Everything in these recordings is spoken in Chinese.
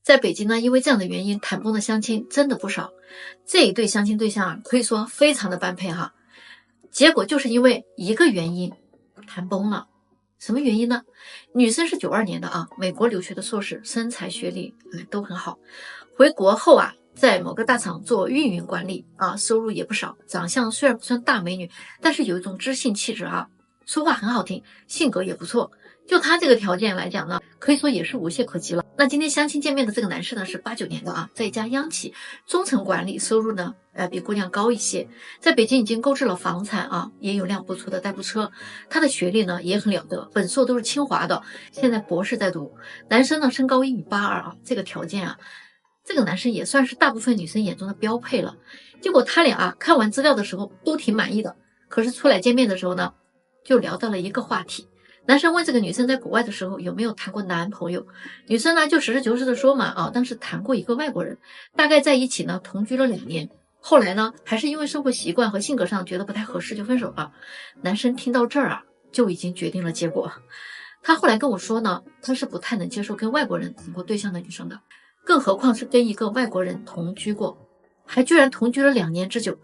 在北京呢，因为这样的原因谈崩的相亲真的不少。这一对相亲对象可以说非常的般配哈，结果就是因为一个原因谈崩了。什么原因呢？女生是92年的啊，美国留学的硕士，身材学历都很好。回国后啊，在某个大厂做运营管理啊，收入也不少。长相虽然不算大美女，但是有一种知性气质啊，说话很好听，性格也不错。就她这个条件来讲呢，可以说也是无懈可击了。那今天相亲见面的这个男士呢，是89年的啊，在一家央企中层管理，收入呢比姑娘高一些，在北京已经购置了房产啊，也有辆不错的代步车。他的学历呢也很了得，本硕都是清华的，现在博士在读。男生呢身高1.82米啊，这个条件啊，这个男生也算是大部分女生眼中的标配了。结果他俩啊看完资料的时候都挺满意的，可是出来见面的时候呢，就聊到了一个话题。男生问这个女生在国外的时候有没有谈过男朋友，女生呢就实事求是的说嘛，啊，当时谈过一个外国人，大概在一起呢同居了2年，后来呢还是因为生活习惯和性格上觉得不太合适就分手了。男生听到这儿啊，就已经决定了结果。他后来跟我说呢，他是不太能接受跟外国人谈过对象的女生的，更何况是跟一个外国人同居过，还居然同居了2年之久，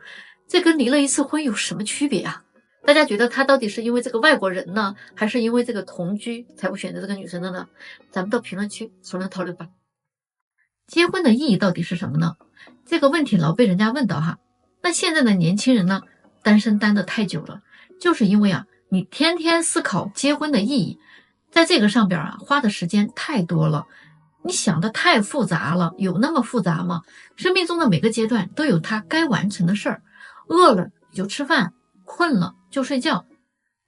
这跟离了一次婚有什么区别啊？大家觉得他到底是因为这个外国人呢，还是因为这个同居才不选择这个女生的呢？咱们到评论区讨论讨论吧。结婚的意义到底是什么呢？这个问题老被人家问到哈。那现在的年轻人呢，单身单的太久了，就是因为啊，你天天思考结婚的意义，在这个上边啊花的时间太多了，你想的太复杂了，有那么复杂吗？生命中的每个阶段都有它该完成的事儿，饿了就吃饭，困了就睡觉，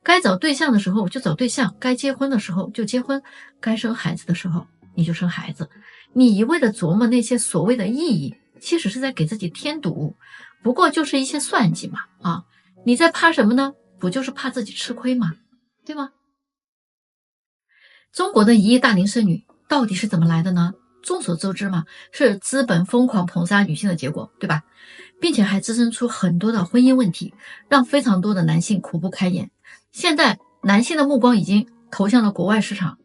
该找对象的时候就找对象，该结婚的时候就结婚，该生孩子的时候你就生孩子。你一味的琢磨那些所谓的意义，其实是在给自己添堵，不过就是一些算计嘛啊！你在怕什么呢？不就是怕自己吃亏吗？对吗？中国的1亿大龄剩女到底是怎么来的呢？众所周知嘛，是资本疯狂捧杀女性的结果，对吧？并且还滋生出很多的婚姻问题，让非常多的男性苦不堪言。现在男性的目光已经投向了国外市场，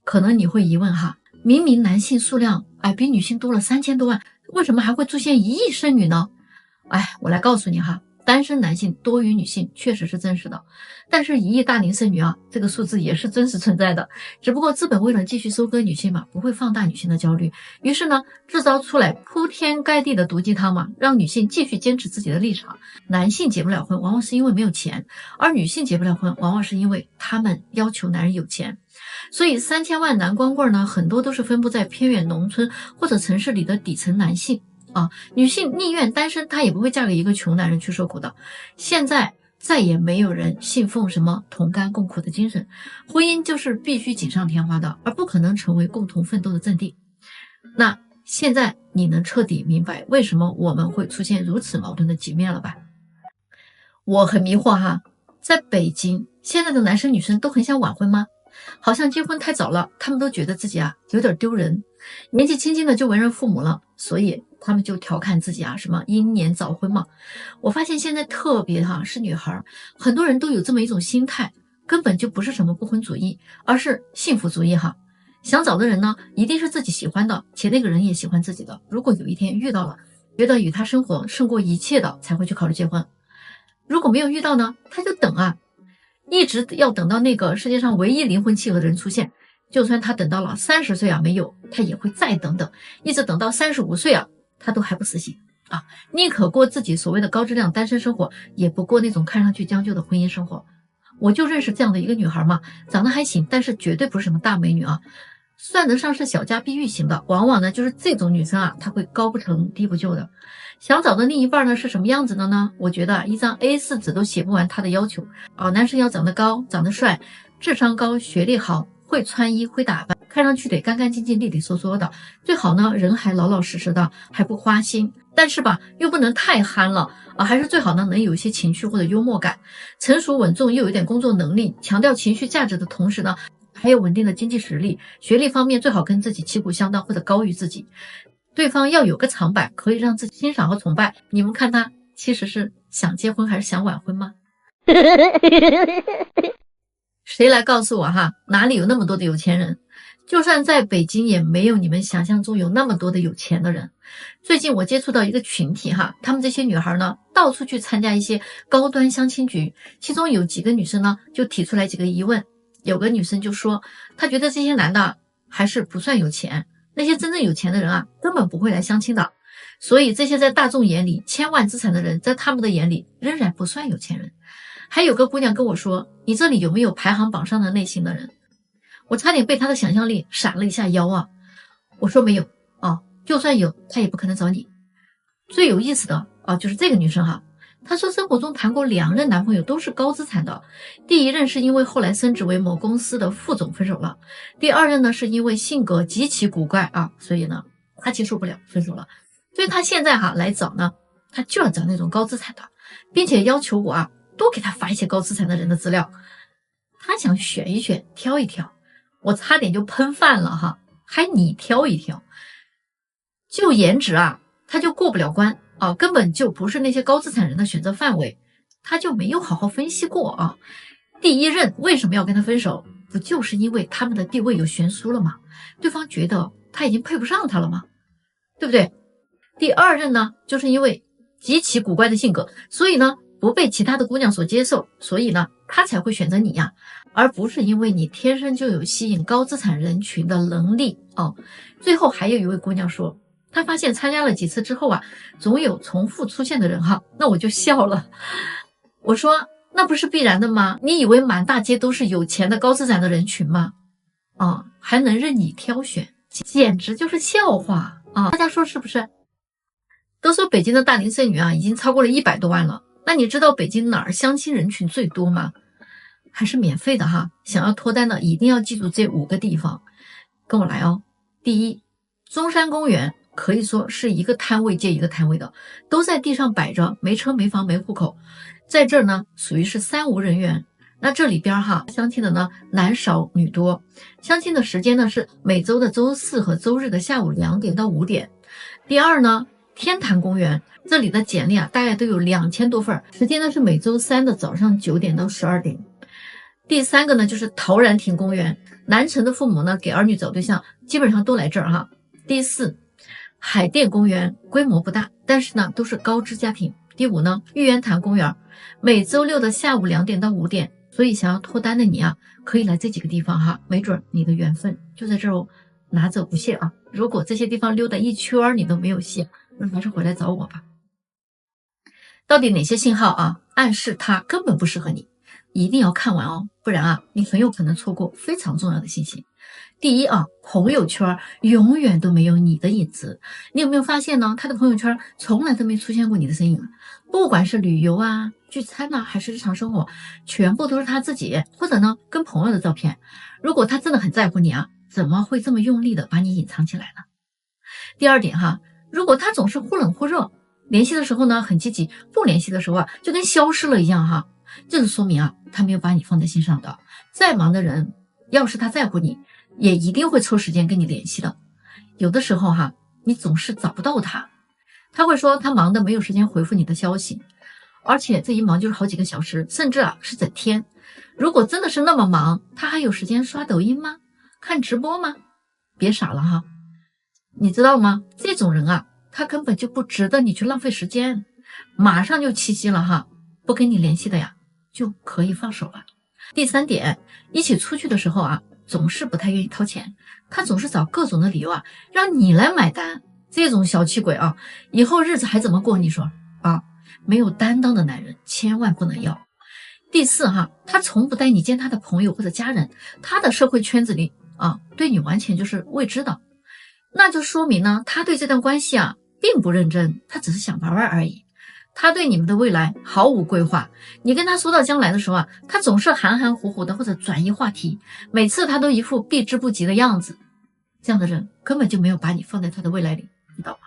可能你会疑问哈，明明男性数量比女性多了3000多万，为什么还会出现1亿剩女呢？我来告诉你哈，单身男性多于女性确实是真实的，但是1亿大龄剩女啊，这个数字也是真实存在的，只不过资本为了继续收割女性嘛，不会放大女性的焦虑，于是呢制造出来铺天盖地的毒鸡汤嘛，让女性继续坚持自己的立场。男性结不了婚往往是因为没有钱，而女性结不了婚往往是因为他们要求男人有钱。所以3000万男光棍呢，很多都是分布在偏远农村或者城市里的底层男性啊，女性宁愿单身，她也不会嫁给一个穷男人去受苦的。现在再也没有人信奉什么同甘共苦的精神，婚姻就是必须锦上添花的，而不可能成为共同奋斗的阵地。那现在你能彻底明白为什么我们会出现如此矛盾的局面了吧？我很迷惑哈，在北京现在的男生女生都很想晚婚吗？好像结婚太早了，他们都觉得自己有点丢人，年纪轻轻的就为人父母了，所以他们就调侃自己什么英年早婚嘛。我发现现在特别是女孩，很多人都有这么一种心态，根本就不是什么不婚主义，而是幸福主义哈。想找的人呢，一定是自己喜欢的，且那个人也喜欢自己的。如果有一天遇到了，觉得与他生活胜过一切的，才会去考虑结婚。如果没有遇到呢，他就等一直要等到那个世界上唯一灵魂契合的人出现，就算他等到了30岁没有，他也会再等等，一直等到35岁他都还不死心宁可过自己所谓的高质量单身生活，也不过那种看上去将就的婚姻生活。我就认识这样的一个女孩嘛，长得还行，但是绝对不是什么大美女算得上是小家碧玉型的。往往呢就是这种女生她会高不成低不就的。想找的另一半呢是什么样子的呢？我觉得一张 A4 纸都写不完她的要求男生要长得高，长得帅，智商高，学历好，会穿衣会打扮，看上去得干干净净利利索索的，最好呢人还老老实实的，还不花心，但是又不能太憨了还是最好呢能有一些情绪或者幽默感，成熟稳重又有一点工作能力，强调情绪价值的同时呢还有稳定的经济实力，学历方面最好跟自己旗鼓相当或者高于自己，对方要有个长板可以让自己欣赏和崇拜。你们看他其实是想结婚还是想晚婚吗？谁来告诉我哪里有那么多的有钱人？就算在北京，也没有你们想象中有那么多的有钱的人。最近我接触到一个群体哈，他们这些女孩呢，到处去参加一些高端相亲局，其中有几个女生呢，就提出来几个疑问。有个女生就说，她觉得这些男的还是不算有钱，那些真正有钱的人啊，根本不会来相亲的。所以这些在大众眼里千万资产的人，在他们的眼里仍然不算有钱人。还有个姑娘跟我说，你这里有没有排行榜上的类型的人？我差点被她的想象力闪了一下腰啊！我说没有啊，就算有，她也不可能找你。最有意思的啊，就是这个女生哈，她说生活中谈过2任男朋友都是高资产的，第1任是因为后来升职为某公司的副总分手了，第2任呢是因为性格极其古怪啊，所以呢她接受不了分手了。所以她现在哈来找呢，她就要找那种高资产的，并且要求我啊多给她发一些高资产的人的资料，她想选一选，挑一挑。我差点就喷饭了哈，还你挑一挑，就颜值啊，他就过不了关啊，根本就不是那些高资产人的选择范围，他就没有好好分析过啊。第1任为什么要跟他分手？不就是因为他们的地位有悬殊了吗？对方觉得他已经配不上他了吗？对不对？第2任呢，就是因为极其古怪的性格，所以呢不被其他的姑娘所接受，所以呢他才会选择你呀，而不是因为你天生就有吸引高资产人群的能力哦。最后还有一位姑娘说，她发现参加了几次之后啊，总有重复出现的人哈，那我就笑了。我说那不是必然的吗？你以为满大街都是有钱的高资产的人群吗？啊，还能任你挑选，简直就是笑话啊！大家说是不是？都说北京的大龄剩女啊，已经超过了100多万了。那你知道北京哪儿相亲人群最多吗？还是免费的哈，想要脱单的一定要记住这5个地方，跟我来哦。第一，中山公园可以说是一个摊位接一个摊位的，都在地上摆着，没车没房没户口，在这儿呢属于是3无人员。那这里边哈相亲的呢男少女多，相亲的时间呢是每周的周4和周日的下午2点到5点。第二呢，天坛公园这里的简历啊大概都有2000多份，时间呢是每周3的早上9点到12点。第3个呢就是陶然亭公园，南城的父母呢给儿女找对象基本上都来这儿哈。第4，海淀公园规模不大，但是呢都是高知家庭。第5呢，玉渊潭公园，每周6的下午2点到5点，所以想要脱单的你啊，可以来这几个地方哈，没准你的缘分就在这儿哦，拿走不谢啊！如果这些地方溜达一圈你都没有戏，那还是回来找我吧。到底哪些信号啊暗示他根本不适合你？一定要看完哦，不然啊，你很有可能错过非常重要的信息。第一啊，朋友圈永远都没有你的影子。你有没有发现呢？他的朋友圈从来都没出现过你的身影，不管是旅游啊、聚餐呐，还是日常生活，全部都是他自己或者呢跟朋友的照片。如果他真的很在乎你啊，怎么会这么用力的把你隐藏起来呢？第二点哈，如果他总是忽冷忽热，联系的时候呢很积极，不联系的时候啊就跟消失了一样哈，这就说明啊他没有把你放在心上的。再忙的人，要是他在乎你，也一定会抽时间跟你联系的。有的时候哈，你总是找不到他，他会说他忙的没有时间回复你的消息，而且这一忙就是好几个小时，甚至啊是整天。如果真的是那么忙，他还有时间刷抖音吗？看直播吗？别傻了哈，你知道吗？这种人啊，他根本就不值得你去浪费时间。马上就7夕了哈，不跟你联系的呀，就可以放手了。第3点，一起出去的时候啊，总是不太愿意掏钱，他总是找各种的理由啊，让你来买单。这种小气鬼啊，以后日子还怎么过？你说啊，没有担当的男人千万不能要。第4哈，他从不带你见他的朋友或者家人，他的社会圈子里啊，对你完全就是未知的，那就说明呢，他对这段关系啊并不认真，他只是想玩玩而已。他对你们的未来毫无规划，你跟他说到将来的时候啊，他总是含含糊糊的或者转移话题，每次他都一副避之不及的样子。这样的人根本就没有把你放在他的未来里，知道吗？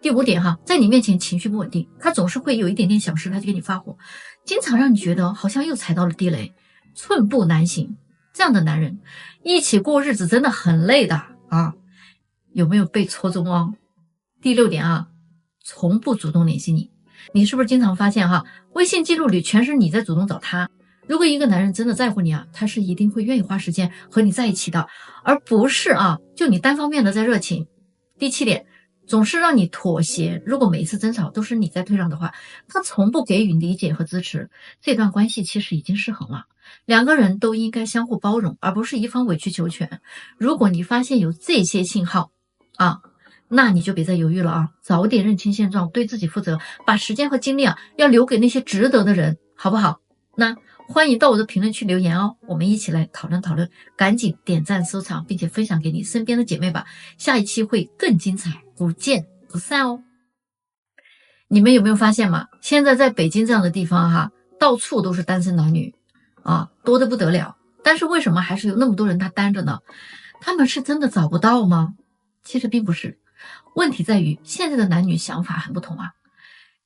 第5点哈，在你面前情绪不稳定，他总是会有一点点小事他就跟你发火，经常让你觉得好像又踩到了地雷，寸步难行。这样的男人一起过日子真的很累的啊！有没有被戳中哦？第6点啊，从不主动联系你。你是不是经常发现哈，微信记录里全是你在主动找他？如果一个男人真的在乎你啊，他是一定会愿意花时间和你在一起的，而不是就你单方面的在热情。第7点，总是让你妥协。如果每一次争吵都是你在退让的话，他从不给予理解和支持，这段关系其实已经失衡了。两个人都应该相互包容，而不是一方委曲求全。如果你发现有这些信号那你就别再犹豫了早点认清现状，对自己负责，把时间和精力要留给那些值得的人，好不好？那欢迎到我的评论区留言我们一起来讨论讨论，赶紧点赞收藏，并且分享给你身边的姐妹吧，下一期会更精彩，不见不散哦。你们有没有发现嘛？现在在北京这样的地方到处都是单身男女多得不得了，但是为什么还是有那么多人他单着呢？他们是真的找不到吗？其实并不是，问题在于现在的男女想法很不同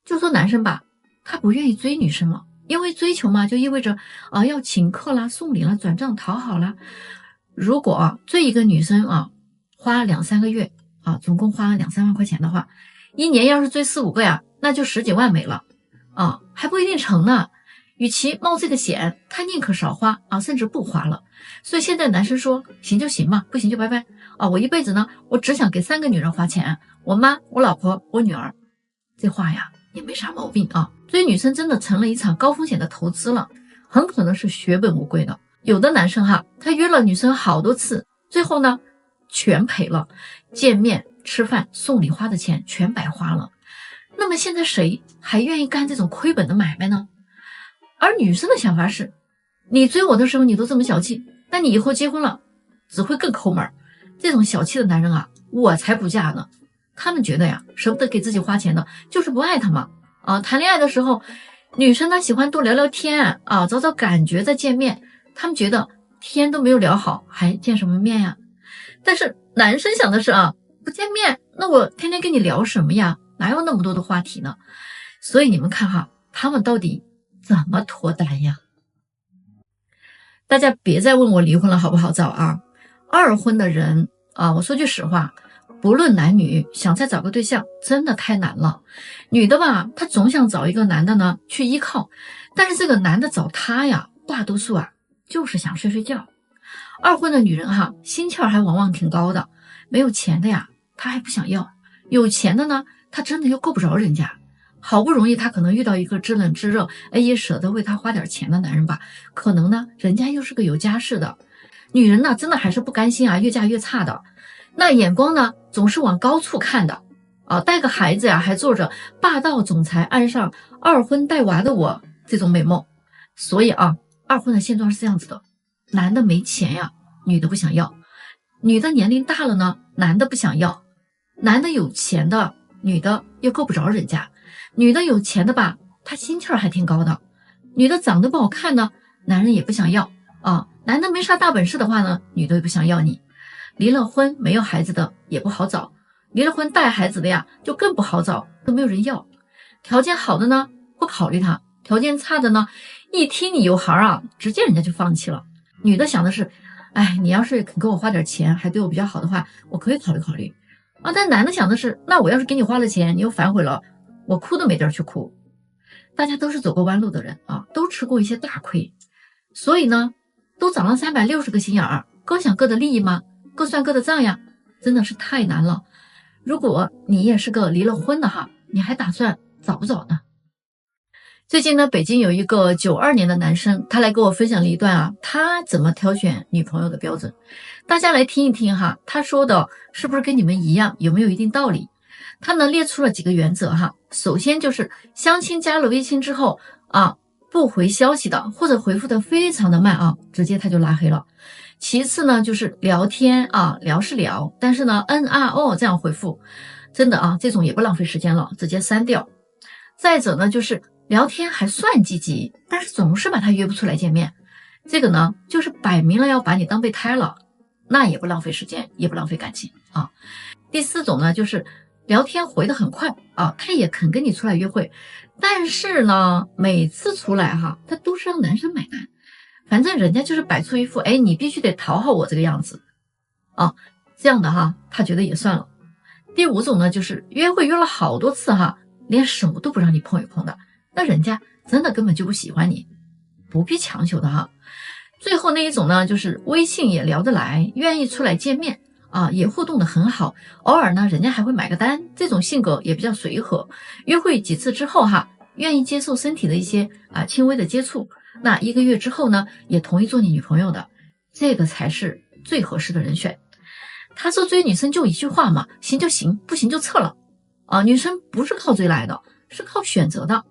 就说男生吧，他不愿意追女生了，因为追求嘛，就意味着要请客啦、送礼啦、转账讨好啦。如果追一个女生花2-3个月总共花2-3万块钱的话，一年要是追4-5个呀，那就10几万没了还不一定成呢。与其冒这个险，他宁可少花甚至不花了。所以现在男生说行就行嘛，不行就拜拜我一辈子呢，我只想给3个女人花钱，我妈、我老婆、我女儿。这话呀也没啥毛病追女生真的成了一场高风险的投资了，很可能是血本无归的。有的男生他约了女生好多次，最后呢全赔了，见面、吃饭、送礼花的钱全白花了。那么现在谁还愿意干这种亏本的买卖呢？而女生的想法是，你追我的时候你都这么小气，那你以后结婚了只会更抠门。这种小气的男人我才不嫁呢。他们觉得呀，舍不得给自己花钱的就是不爱他嘛谈恋爱的时候，女生她喜欢多聊聊天找找感觉再见面，他们觉得天都没有聊好还见什么面呀？但是男生想的是不见面，那我天天跟你聊什么呀？哪有那么多的话题呢？所以你们看他们到底怎么脱单呀？大家别再问我离婚了好不好找二婚的人我说句实话，不论男女，想再找个对象真的太难了。女的吧，她总想找一个男的呢去依靠，但是这个男的找她呀，大多数就是想睡睡觉。二婚的女人心气儿还往往挺高的，没有钱的呀她还不想要，有钱的呢她真的又够不着人家。好不容易她可能遇到一个知冷知热也舍得为她花点钱的男人吧，可能呢人家又是个有家室的。女人呢真的还是不甘心越嫁越差的，那眼光呢总是往高处看的带个孩子还做着霸道总裁岸上二婚带娃的我这种美梦。所以二婚的现状是这样子的，男的没钱呀，女的不想要；女的年龄大了呢，男的不想要；男的有钱的，女的又够不着人家；女的有钱的吧，她心气儿还挺高的；女的长得不好看呢，男人也不想要男的没啥大本事的话呢，女的也不想要你。离了婚没有孩子的也不好找，离了婚带孩子的呀就更不好找，都没有人要。条件好的呢不考虑他，条件差的呢一听你有孩直接人家就放弃了。女的想的是，你要是肯给我花点钱还对我比较好的话，我可以考虑考虑但男的想的是，那我要是给你花了钱你又反悔了，我哭都没地儿去哭。大家都是走过弯路的人都吃过一些大亏，所以呢都长了360个心眼各想各的利益吗？各算各的账呀，真的是太难了。如果你也是个离了婚的你还打算找不找呢？最近呢，北京有一个92年的男生，他来跟我分享了一段他怎么挑选女朋友的标准。大家来听一听他说的是不是跟你们一样，有没有一定道理？他呢列出了几个原则首先就是相亲加了微信之后不回消息的，或者回复的非常的慢直接他就拉黑了。其次呢就是聊天聊是聊，但是呢这样回复，真的这种也不浪费时间了，直接删掉。再者呢就是聊天还算积极，但是总是把他约不出来见面，这个呢就是摆明了要把你当备胎了，那也不浪费时间，也不浪费感情第四种呢就是聊天回得很快他也肯跟你出来约会，但是呢每次出来他都是让男生买单，反正人家就是摆出一副你必须得讨好我这个样子这样的他觉得也算了。第五种呢就是约会约了好多次连手都不让你碰一碰的，那人家真的根本就不喜欢你不必强求的哈。最后那一种呢，就是微信也聊得来，愿意出来见面啊，也互动的很好，偶尔呢人家还会买个单，这种性格也比较随和，约会几次之后哈，愿意接受身体的一些轻微的接触，那1个月之后呢，也同意做你女朋友的，这个才是最合适的人选。他说追女生就一句话嘛，行就行，不行就撤了啊。女生不是靠追来的，是靠选择的。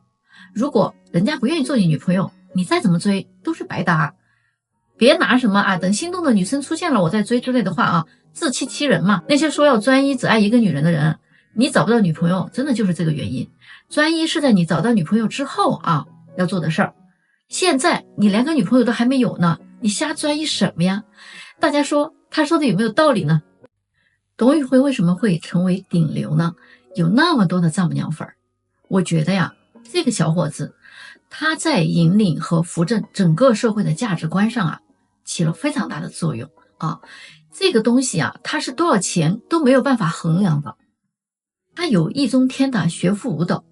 如果人家不愿意做你女朋友，你再怎么追都是白搭。别拿什么等心动的女生出现了我再追之类的话自欺欺人嘛。那些说要专一只爱一个女人的人，你找不到女朋友真的就是这个原因。专一是在你找到女朋友之后要做的事儿。现在你连个女朋友都还没有呢，你瞎专一什么呀？大家说他说的有没有道理呢？董宇辉为什么会成为顶流呢？有那么多的丈母娘粉儿，我觉得呀，这个小伙子他在引领和扶正整个社会的价值观上起了非常大的作用这个东西它是多少钱都没有办法衡量的。他有易中天的学富五斗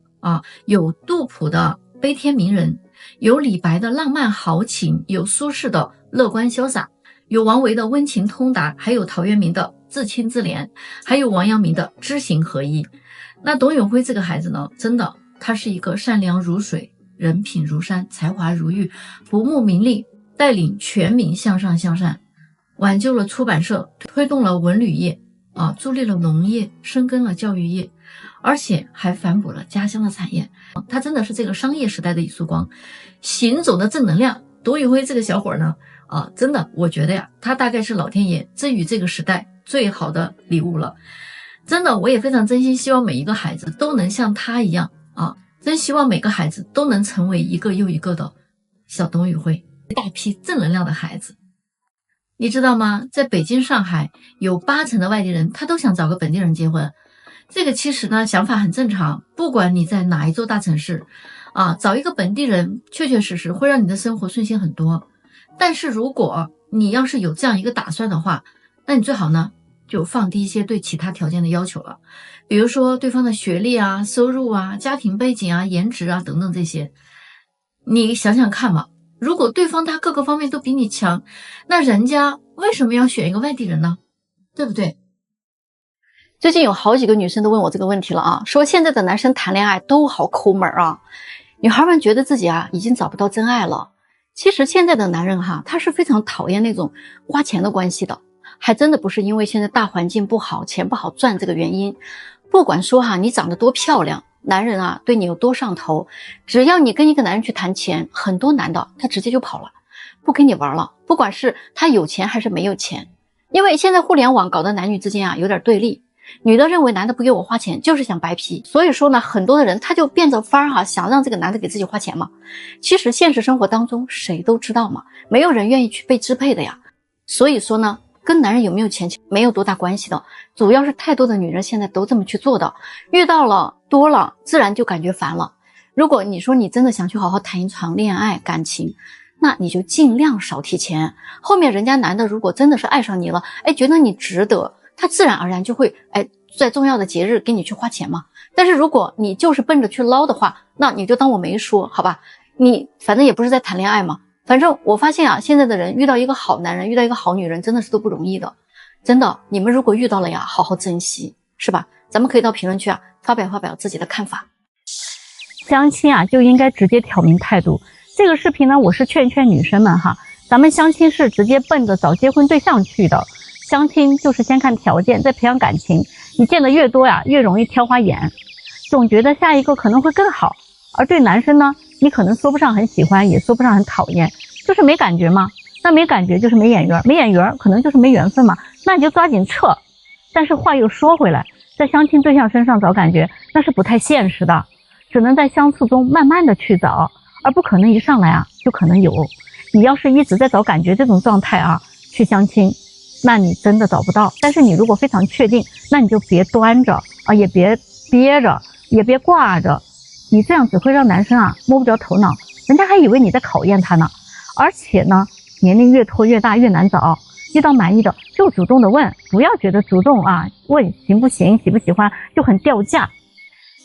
有杜甫的悲天悯人，有李白的浪漫豪情，有苏轼的乐观潇洒，有王维的温情通达，还有陶渊明的自清自怜，还有王阳明的知行合一。那董宇辉这个孩子呢，真的他是一个善良如水，人品如山，才华如玉，不慕名利，带领全民向上向善，挽救了出版社，推动了文旅业助力了农业，深耕了教育业，而且还反哺了家乡的产业。他真的是这个商业时代的一束光，行走的正能量。董宇辉这个小伙呢真的我觉得呀，他大概是老天爷赠予这个时代最好的礼物了。真的我也非常真心希望每一个孩子都能像他一样真希望每个孩子都能成为一个又一个的小董宇辉，一大批正能量的孩子。你知道吗？在北京上海有80%的外地人他都想找个本地人结婚。这个其实呢想法很正常，不管你在哪一座大城市找一个本地人确确实实会让你的生活顺心很多。但是如果你要是有这样一个打算的话，那你最好呢就放低一些对其他条件的要求了，比如说对方的学历收入家庭背景颜值等等这些。你想想看嘛，如果对方他各个方面都比你强，那人家为什么要选一个外地人呢？对不对？最近有好几个女生都问我这个问题了说现在的男生谈恋爱都好抠门女孩们觉得自己已经找不到真爱了。其实现在的男人他是非常讨厌那种花钱的关系的，还真的不是因为现在大环境不好，钱不好赚这个原因。不管说你长得多漂亮，男人对你有多上头，只要你跟一个男人去谈钱，很多男的他直接就跑了，不跟你玩了，不管是他有钱还是没有钱。因为现在互联网搞得男女之间有点对立，女的认为男的不给我花钱就是想白皮，所以说呢，很多的人他就变着法儿想让这个男的给自己花钱嘛。其实现实生活当中谁都知道嘛，没有人愿意去被支配的呀。所以说呢，跟男人有没有钱没有多大关系的，主要是太多的女人现在都这么去做的，遇到了多了自然就感觉烦了。如果你说你真的想去好好谈一场恋爱感情，那你就尽量少提钱，后面人家男的如果真的是爱上你了，觉得你值得，他自然而然就会在重要的节日给你去花钱嘛。但是如果你就是奔着去捞的话，那你就当我没说好吧，你反正也不是在谈恋爱嘛。反正我发现现在的人遇到一个好男人，遇到一个好女人真的是都不容易的。真的，你们如果遇到了好好珍惜，是吧？咱们可以到评论区发表自己的看法。相亲就应该直接挑明态度。这个视频呢，我是劝女生们咱们相亲是直接奔着找结婚对象去的。相亲就是先看条件，再培养感情，你见得越多越容易挑花眼，总觉得下一个可能会更好。而对男生呢，你可能说不上很喜欢，也说不上很讨厌，就是没感觉嘛。那没感觉就是没眼缘，没眼缘可能就是没缘分嘛，那你就抓紧撤。但是话又说回来，在相亲对象身上找感觉那是不太现实的，只能在相处中慢慢的去找，而不可能一上来就可能有。你要是一直在找感觉这种状态去相亲，那你真的找不到。但是你如果非常确定，那你就别端着也别憋着，也别挂着，你这样只会让男生摸不着头脑，人家还以为你在考验他呢。而且呢，年龄越拖越大越难找，遇到满意的就主动的问，不要觉得主动问行不行喜不喜欢就很掉价。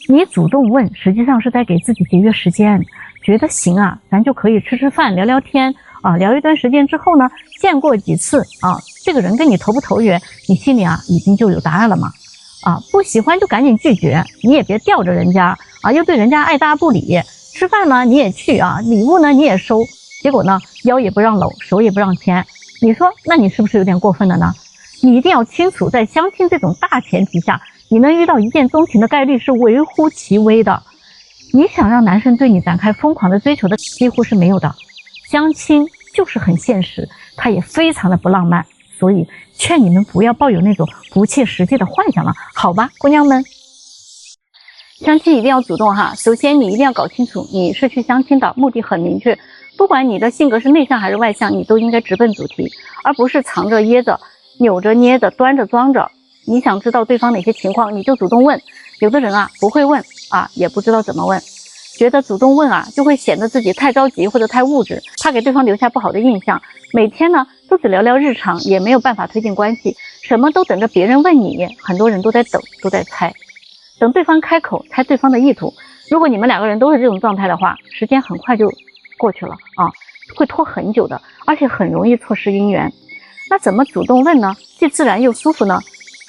你主动问，实际上是在给自己节约时间，觉得行啊，咱就可以吃吃饭、聊聊天啊，聊一段时间之后呢，见过几次啊，这个人跟你投不投缘，你心里啊已经就有答案了嘛。啊，不喜欢就赶紧拒绝，你也别吊着人家啊，又对人家爱答不理。吃饭呢你也去啊，礼物呢你也收，结果呢腰也不让搂，手也不让牵，你说那你是不是有点过分了呢？你一定要清楚，在相亲这种大前提下，你能遇到一见钟情的概率是微乎其微的。你想让男生对你展开疯狂的追求的几乎是没有的。相亲就是很现实，它也非常的不浪漫，所以劝你们不要抱有那种不切实际的幻想了，好吧，姑娘们。相亲一定要主动哈，首先你一定要搞清楚你是去相亲的，目的很明确，不管你的性格是内向还是外向，你都应该直奔主题，而不是藏着掖着、扭着捏着、端着装着。你想知道对方哪些情况，你就主动问。有的人啊不会问啊，也不知道怎么问，觉得主动问啊就会显得自己太着急或者太物质，怕给对方留下不好的印象。每天呢都只聊聊日常，也没有办法推进关系，什么都等着别人问你，很多人都在等，都在猜，等对方开口，猜对方的意图。如果你们两个人都是这种状态的话，时间很快就过去了啊，会拖很久的，而且很容易错失姻缘。那怎么主动问呢？既自然又舒服呢？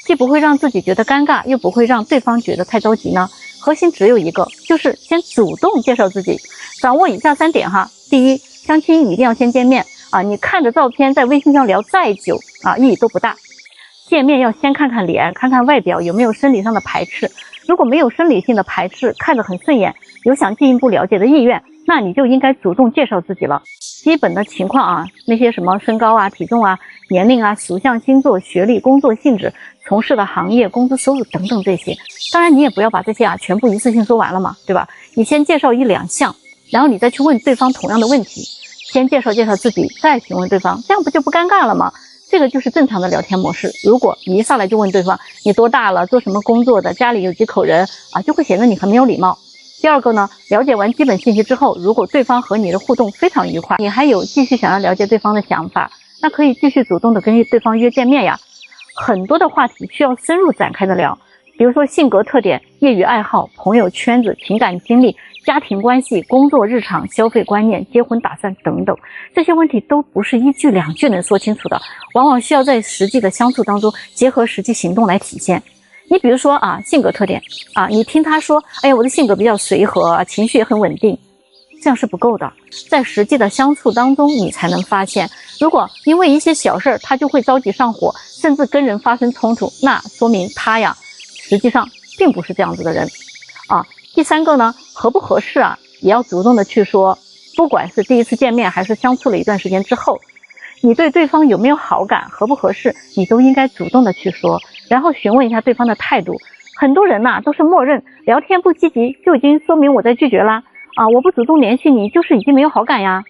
既不会让自己觉得尴尬，又不会让对方觉得太着急呢？核心只有一个，就是先主动介绍自己。掌握以下3点哈。第一，相亲一定要先见面啊，你看着照片在微信上聊再久啊，意义都不大。见面要先看看脸，看看外表有没有生理上的排斥。如果没有生理性的排斥，看着很顺眼，有想进一步了解的意愿，那你就应该主动介绍自己了。基本的情况啊，那些什么身高啊、体重啊、年龄啊、属相星座、学历、工作性质、从事的行业、工资收入等等这些。当然你也不要把这些啊全部一次性说完了嘛，对吧？你先介绍1、2项，然后你再去问对方同样的问题，先介绍自己，再询问对方，这样不就不尴尬了吗？这个就是正常的聊天模式。如果你一上来就问对方你多大了，做什么工作的，家里有几口人啊，就会显得你很没有礼貌。第二个呢，了解完基本信息之后，如果对方和你的互动非常愉快，你还有继续想要了解对方的想法，那可以继续主动的跟对方约见面呀。很多的话题需要深入展开的聊，比如说性格特点、业余爱好、朋友圈子、情感经历、家庭关系、工作日常、消费观念、结婚打算等等，这些问题都不是1句2句能说清楚的，往往需要在实际的相处当中结合实际行动来体现。你比如说啊，性格特点啊，你听他说，哎呀，我的性格比较随和，情绪也很稳定，这样是不够的。在实际的相处当中，你才能发现，如果因为一些小事他就会着急上火，甚至跟人发生冲突，那说明他呀，实际上并不是这样子的人啊。第3个呢，合不合适啊，也要主动的去说，不管是第一次见面还是相处了一段时间之后，你对对方有没有好感，合不合适，你都应该主动的去说，然后询问一下对方的态度。很多人呐，都是默认聊天不积极就已经说明我在拒绝啦啊，我不主动联系你就是已经没有好感呀，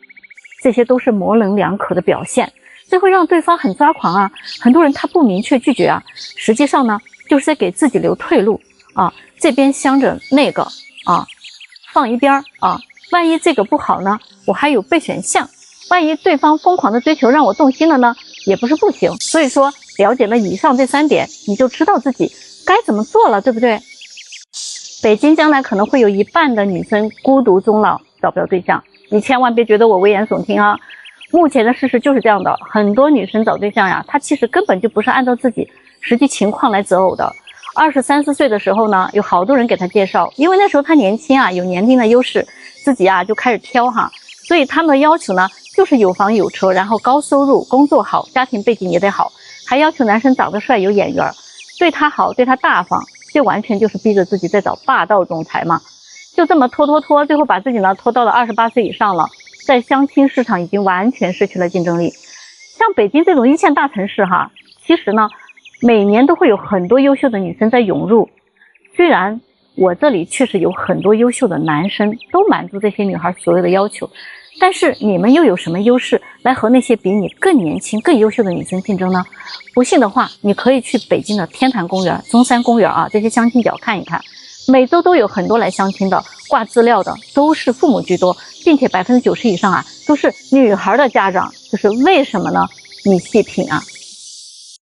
这些都是模棱两可的表现，这会让对方很抓狂啊。很多人他不明确拒绝啊，实际上呢就是在给自己留退路啊，这边想着那个啊放一边啊，万一这个不好呢，我还有备选项，万一对方疯狂的追求让我动心了呢，也不是不行。所以说了解了以上这3点，你就知道自己该怎么做了，对不对？北京将来可能会有1半的女生孤独终老，找不到对象。你千万别觉得我危言耸听啊，目前的事实就是这样的。很多女生找对象呀，她其实根本就不是按照自己实际情况来择偶的。23、24岁的时候呢，有好多人给她介绍，因为那时候她年轻啊，有年龄的优势，自己啊就开始挑哈。所以他们的要求呢，就是有房有车，然后高收入，工作好，家庭背景也得好，还要求男生长得帅有眼缘，对他好，对他大方，这完全就是逼着自己在找霸道总裁嘛。就这么拖，最后把自己呢拖到了28岁以上了，在相亲市场已经完全失去了竞争力。像北京这种1线大城市哈，其实呢每年都会有很多优秀的女生在涌入，虽然我这里确实有很多优秀的男生都满足这些女孩所有的要求，但是你们又有什么优势来和那些比你更年轻更优秀的女生竞争呢？不信的话，你可以去北京的天坛公园、中山公园啊，这些相亲角看一看，每周都有很多来相亲的，挂资料的都是父母居多，并且90%以上啊都是女孩的家长。就是为什么呢？你细品啊。